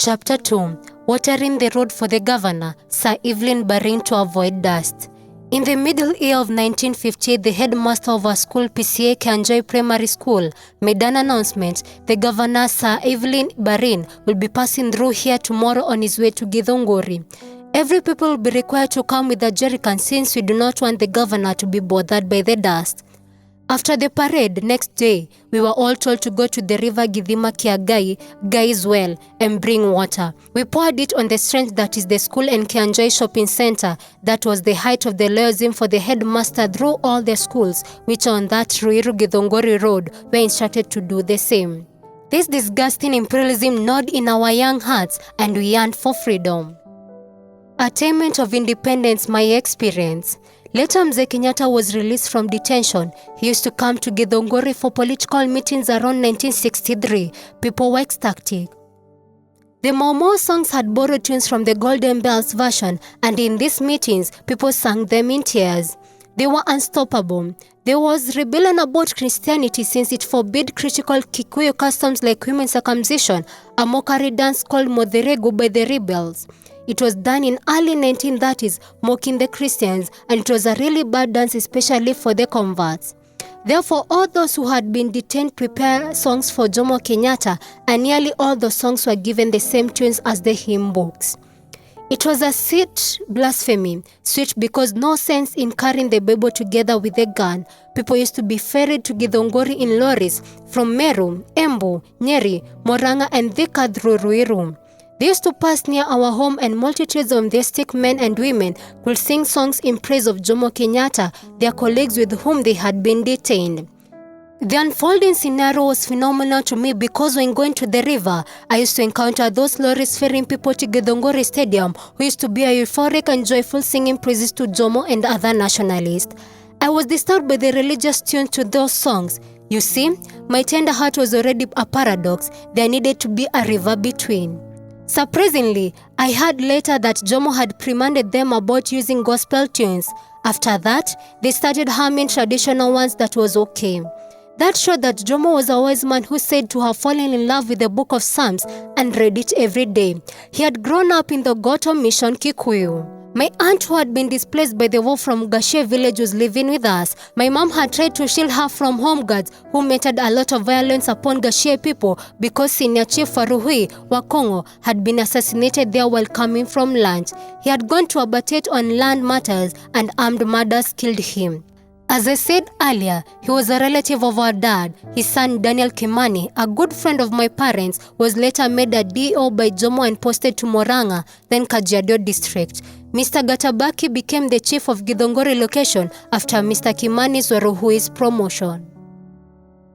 Chapter 2. Watering the road for the governor, Sir Evelyn Barin, to avoid dust. In the middle year of 1958, the headmaster of our school, PCA Kanjoi Primary School, made an announcement. The governor, Sir Evelyn Barin, will be passing through here tomorrow on his way to Githunguri. Every people will be required to come with a jerrycan since we do not want the governor to be bothered by the dust. After the parade, next day, we were all told to go to the river Githima Kiagai, Guy's well, and bring water. We poured it on the strength that is the school and Kianjoi shopping center. That was the height of the loyalism for the headmaster through all the schools, which on that Ruiru Githunguri road were instructed to do the same. This disgusting imperialism gnawed in our young hearts, and we yearned for freedom. Attainment of independence, my experience. Later, Mzee Kenyatta was released from detention. He used to come to Githunguri for political meetings around 1963. People were ecstatic. The Maumau songs had borrowed tunes from the Golden Bells version, and in these meetings, people sang them in tears. They were unstoppable. There was rebellion about Christianity since it forbade critical Kikuyu customs like human circumcision, a mockery dance called Modheregu by the rebels. It was done in early 1930s, mocking the Christians, and it was a really bad dance, especially for the converts. Therefore, all those who had been detained prepared songs for Jomo Kenyatta, and nearly all the songs were given the same tunes as the hymn books. It was a sweet blasphemy, sweet because no sense in carrying the Bible together with a gun. People used to be ferried to Githunguri in lorries from Meru, Embu, Nyeri, Murang'a, and Thika through Ruiru. They used to pass near our home, and multitudes of enthusiastic men and women could sing songs in praise of Jomo Kenyatta, their colleagues with whom they had been detained. The unfolding scenario was phenomenal to me because when going to the river, I used to encounter those lorries ferrying people to Githunguri Stadium who used to be a euphoric and joyful singing praises to Jomo and other nationalists. I was disturbed by the religious tune to those songs. You see, my tender heart was already a paradox. There needed to be a river between. Surprisingly, I heard later that Jomo had reprimanded them about using gospel tunes. After that, they started humming traditional ones that was okay. That showed that Jomo was a wise man who said to have fallen in love with the book of Psalms and read it every day. He had grown up in the Goto Mission Kikuyu. My aunt, who had been displaced by the war from Gashie village, was living with us. My mom had tried to shield her from home guards who meted a lot of violence upon Gashie people because Senior Chief Faruhui wa Congo had been assassinated there while coming from lunch. He had gone to abattoir on land matters, and armed murders killed him. As I said earlier, he was a relative of our dad. His son Daniel Kimani, a good friend of my parents, was later made a DO by Jomo and posted to Murang'a, then Kajiado district. Mr. Gatabaki became the chief of Githunguri location after Mr. Kimani's Waruhui's promotion.